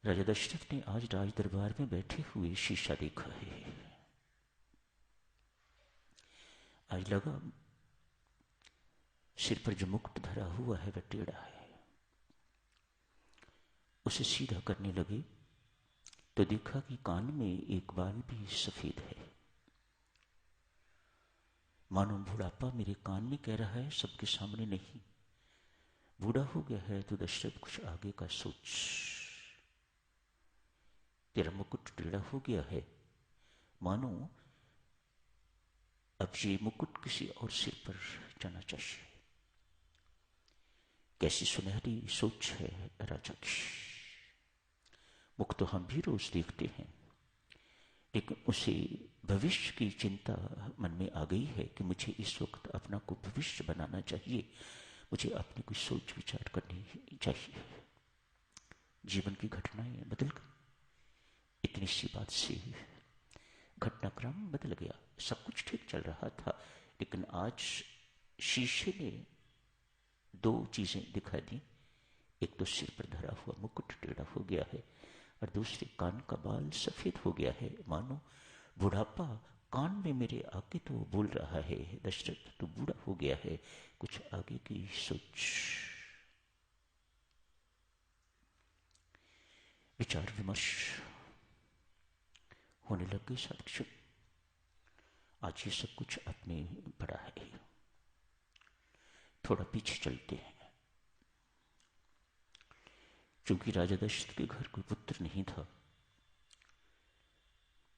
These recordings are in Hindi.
राजा दशरथ ने आज राज दरबार में बैठे हुए शीशा देखा है। आज लगा सिर पर जो मुकुट धरा हुआ है वह टेढ़ा है। उसे सीधा करने लगे तो देखा कि कान में एक बाल भी सफेद है। मानो बुढ़ापा मेरे कान में कह रहा है, सबके सामने नहीं। बूढ़ा हो गया है तो दशरथ कुछ आगे का सोच। तेरा मुकुट टेढ़ा हो गया है, मानो अब ये मुकुट किसी और सिर पर जाना चाहिए। कैसी सुनहरी सोच है राजा की। मुख तो हम भी रोज देखते हैं, लेकिन उसे भविष्य की चिंता मन में आ गई है कि मुझे इस वक्त अपना को भविष्य बनाना चाहिए। मुझे अपनी कुछ सोच विचार करनी चाहिए। जीवन की घटनाएं बदल गई। इतनी सी बात से घटनाक्रम बदल गया। सब कुछ ठीक चल रहा था, लेकिन आज शीशे ने दो चीजें दिखा दी। एक तो सिर पर धरा हुआ मुकुट टेढ़ा हो गया है, और दूसरे कान का बाल सफेद हो गया है। मानो बुढ़ापा कान में मेरे आके तो बोल रहा है, दशरथ तू बूढ़ा हो गया है, कुछ आगे की सोच। विचार विमर्श होने लग गई साक्षी। आज ये सब कुछ अपने पड़ा है। थोड़ा पीछे चलते हैं। चूंकि राजा दशरथ के घर कोई पुत्र नहीं था,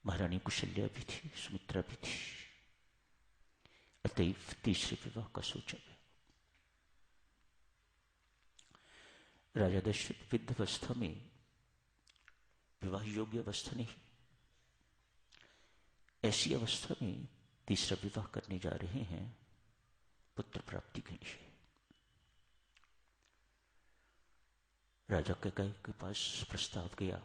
महारानी कुशल्या भी थी, सुमित्रा भी थी, अतएव तीसरे विवाह का सोचा गया। राजा दशरथ वृद्धावस्था में, विवाह योग्य अवस्था नहीं, ऐसी अवस्था में तीसरा विवाह करने जा रहे हैं पुत्र प्राप्ति के लिए। राजा कैकेयी के पास प्रस्ताव गया।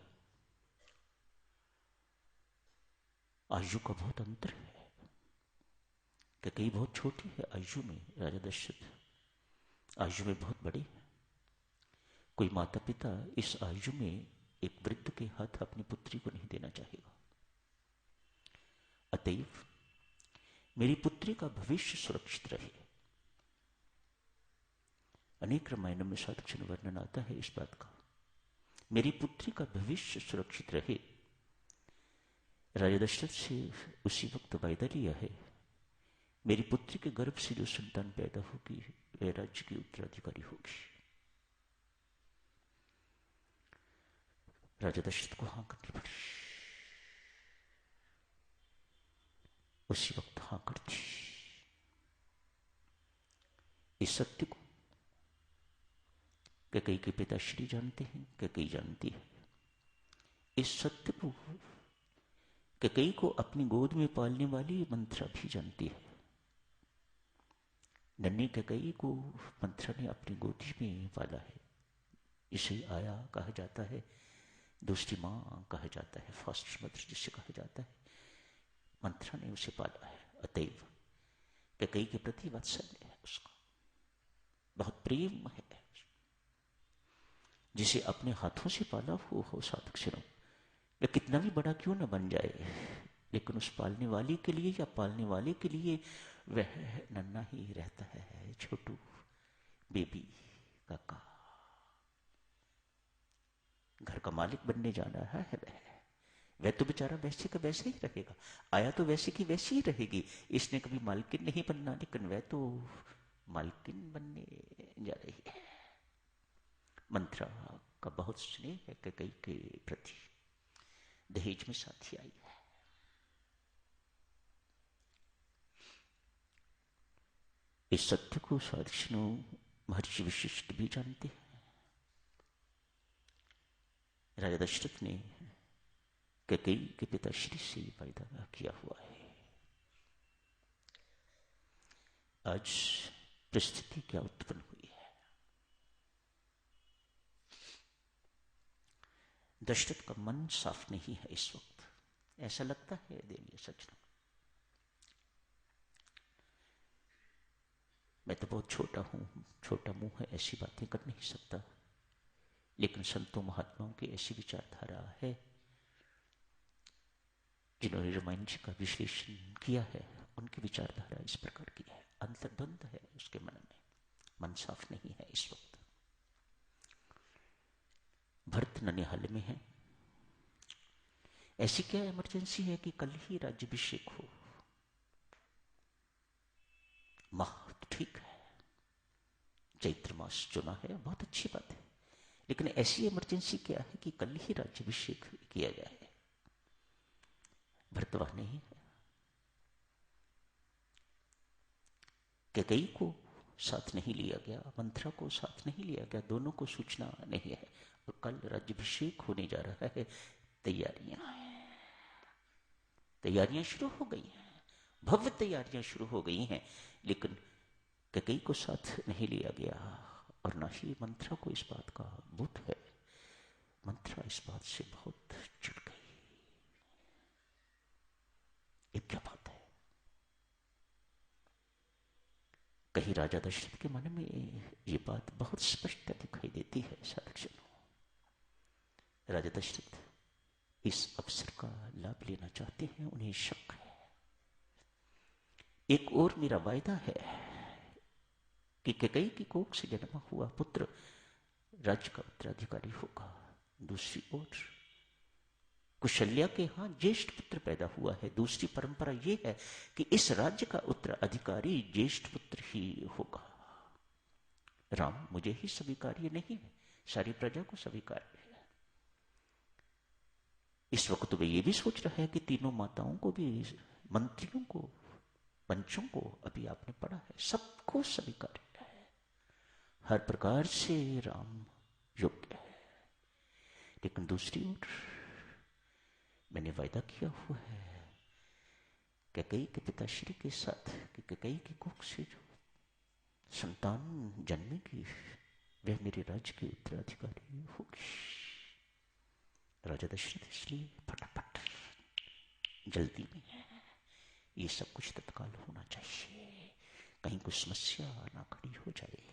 आयु का बहुत अंतर है। कैकेयी बहुत छोटी है आयु में, राजा दशरथ आयु में बहुत बड़े हैं। कोई माता पिता इस आयु में एक वृद्ध के हाथ अपनी पुत्री को नहीं देना चाहेगा। अतएव मेरी पुत्री का भविष्य सुरक्षित रहे। अनेक रामायणों में साधुक्षण वर्णन आता है इस बात का। मेरी पुत्री का भविष्य सुरक्षित रहे। राजा दशरथ से उसी वक्त वायदा लिया है, मेरी पुत्री के गर्भ से जो संतान पैदा होगी वह राज्य की उत्तराधिकारी होगी। राजा दशरथ को हाँ करनी पड़ी। उसी वक्त हाँ कर दी। इस सत्य को कैकेयी के पिताश्री जानते हैं, कैकेयी जानती है। इस सत्य को कैकेयी को अपनी गोद में पालने वाली मंथरा भी जानती है। नन्ही कैकेयी को मंथरा ने अपनी गोदी में पाला है। इसे आया कहा जाता है, दूसरी मां कहा जाता है, फर्स्ट मदर जिसे कहा जाता है। मंथरा ने उसे पाला है, अतएव कैकेयी के प्रति वात्सल्य है उसका, बहुत प्रेम है। जिसे अपने हाथों से पाला हो साधुक्षणों, वह कितना भी बड़ा क्यों न बन जाए, लेकिन उस पालने वाली के लिए या पालने वाले के लिए वह नन्हा ही रहता है, छोटू बेबी काका। घर का मालिक बनने जाना है वह तो बेचारा वैसे का वैसे ही रहेगा। आया तो वैसे की वैसी ही रहेगी। इसने कभी मालकिन नहीं बनना, लेकिन वह तो मालकिन बनने जा रही है। मंथरा का बहुत स्नेह है कैकेयी के प्रति। दहेज में साथी आई है। इस सत्य को साधुक्षणों महर्षि वशिष्ठ भी जानते हैं। राजा दशरथ ने कैकेयी के पिताश्री से वायदा किया हुआ है। आज परिस्थिति क्या उत्पन्न हुई है। दशरथ का मन साफ नहीं है इस वक्त, ऐसा लगता है देवीय सज्जनों। मैं तो बहुत छोटा हूं, छोटा मुंह है, ऐसी बातें कर नहीं सकता। लेकिन संतों महात्माओं की ऐसी विचारधारा है, जिन्होंने रामायण जी का विश्लेषण किया है, उनकी विचारधारा इस प्रकार की है। अंतर्बंध है उसके मन में, मन साफ नहीं है इस वक्त। भरत ननिहाल में है। ऐसी क्या इमरजेंसी है कि कल ही राज्याभिषेक हो? माह ठीक है, चैत्र मास चुना है, बहुत अच्छी बात है, लेकिन ऐसी इमरजेंसी क्या है कि कल ही राज्याभिषेक किया जाए? भरत वह नहीं है। कैकेयी को साथ नहीं लिया गया, मंथरा को साथ नहीं लिया गया, दोनों को सूचना नहीं है, और कल राज्याभिषेक होने जा रहा है। तैयारियां शुरू हो गई हैं, भव्य तैयारियां शुरू हो गई हैं, लेकिन कैकेयी को साथ नहीं लिया गया, और ना ही मंथरा को इस बात का बोध है। मंथरा इस बात से बहुत चिढ़ गई। ये क्या बात है? कहीं राजा दशरथ के मन में ये बात बहुत स्पष्ट दिखाई देती है। साधकजनों, राजा दशरथ इस अवसर का लाभ लेना चाहते हैं, उन्हें शक है। एक और मेरा वायदा है कि कैकेयी की कोख से जन्मा हुआ पुत्र राज्य का उत्तराधिकारी होगा। दूसरी ओर कुशल्या के यहां ज्येष्ठ पुत्र पैदा हुआ है। दूसरी परंपरा यह है कि इस राज्य का उत्तराधिकारी ज्येष्ठ पुत्र ही होगा। राम मुझे ही स्वीकार्य नहीं है, सारी प्रजा को स्वीकार्य है। इस वक्त वे ये भी सोच रहा है कि तीनों माताओं को भी, मंत्रियों को, पंचों को, अभी आपने पढ़ा है, सबको स्वीकार्य है। हर प्रकार से राम योग्य है। लेकिन दूसरी ओर मैंने वायदा किया हुआ है कैकेयी के पिताश्री के साथ कि कैकेयी की कोख से जो संतान जन्मेगी वह मेरे राज्य की उत्तराधिकारी होगी। राजा दशरथ इसलिए फटाफट जल्दी में है, ये सब कुछ तत्काल होना चाहिए, कहीं कोई समस्या ना खड़ी हो जाए।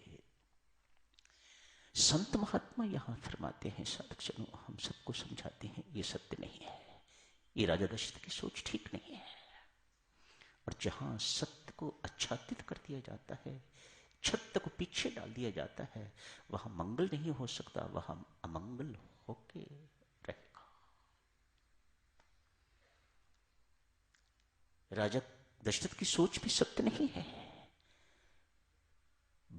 संत महात्मा यहां फरमाते हैं, साधकजनों, हम सबको समझाते हैं, ये सत्य नहीं है, ये राजा दशरथ की सोच ठीक नहीं है। और जहां सत्य को आच्छादित कर दिया जाता है, छत्त को पीछे डाल दिया जाता है, वहां मंगल नहीं हो सकता, वहां अमंगल होके रहेगा। राजा दशरथ की भी सत्य नहीं है।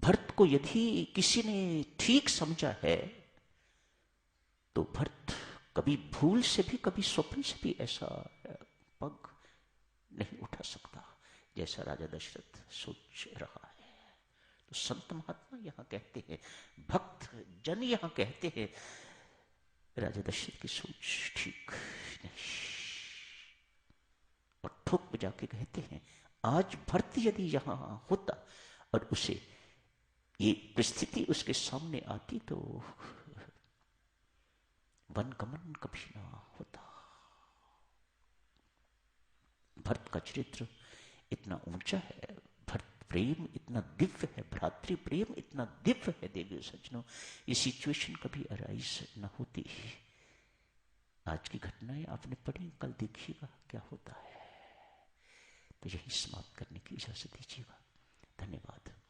भरत को यदि किसी ने ठीक समझा है तो भरत कभी भूल से भी, कभी स्वप्न से भी ऐसा पग नहीं उठा सकता जैसा राजा दशरथ सोच रहा है। तो संत महात्मा यहां कहते हैं, भक्त जन यहां कहते हैं, राजा दशरथ की सोच ठीक नहीं। और ठोक बजा के कहते हैं, आज भरत यदि यहां होता और उसे ये परिस्थिति उसके सामने आती तो वनगमन कभी ना होता। भरत का चरित्र इतना ऊंचा है, भरत प्रेम इतना दिव्य है, भ्रातृ प्रेम इतना दिव्य है। देवी सज्जनों, ये सिचुएशन कभी अराइज न होती। आज की घटनाएं आपने पढ़ी, कल देखिएगा क्या होता है। तो यही समाप्त करने की इजाजत दीजिएगा। धन्यवाद।